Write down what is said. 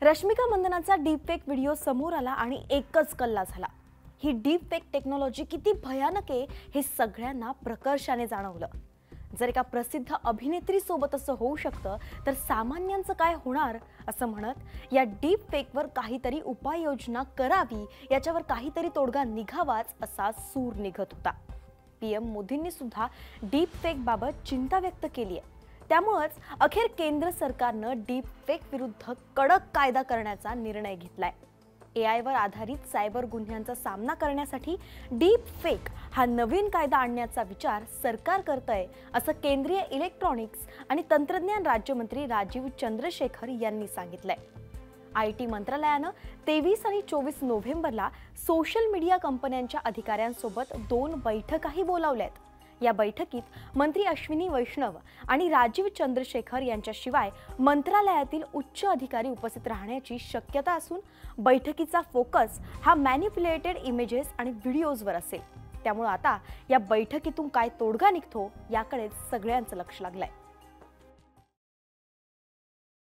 Rashmika मंदनाचा deepfake video समोर आला आणि एकच कल्ला झाला। ही डीपफेक टेक्नॉलॉजी किती भयानक आहे हे सगळ्यांना प्रकर्षाने जाणवलं। जर एका प्रसिद्ध अभिनेत्री सोबत असं होऊ शकतं तर सामान्यांचं काय होणार असं म्हणत या डीपफेकवर काहीतरी उपाययोजना करावी, याच्यावर काहीतरी तोडगा निघावाच असा सूर निघत होता। पीएम मोदींनी सुद्धा डीपफेक बाबत चिंता व्यक्त केली आहे। त्यामुळेच अखेर केंद्र सरकारनं डीपफेक विरुद्ध कडक कायदा करण्याचा निर्णय घेतलाय। एआय वर आधारित सायबर गुन्ह्यांचा सामना करण्यासाठी डीपफेक हा नवीन कायदा आणण्याचा विचार सरकार करतंय असं केंद्रीय इलेक्ट्रॉनिक्स आणि तंत्रज्ञान राज्यमंत्री राजीव चंद्रशेखर यांनी सांगितलंय। आयटी मंत्रालयानं 23 आणि 24 नोव्हेंबरला सोशल मीडिया कंपन्यांच्या अधिकाऱ्यांसोबत 2 बैठकाही बोलावल्यात। या बैठकीत मंत्री अश्विनी वैष्णव आणि राजीव चंद्रशेखर यांच्याशिवाय मंत्रालयातील उच्च अधिकारी उपस्थित राहण्याची शक्यता असून बैठकीचा फोकस हा मॅनिप्युलेटेड इमेजेस आणि व्हिडिओजवर असेल। त्यामुळे आता या बैठकीतून काय तोडगा निघतो याकडे सगळ्यांचं लक्ष लागलंय।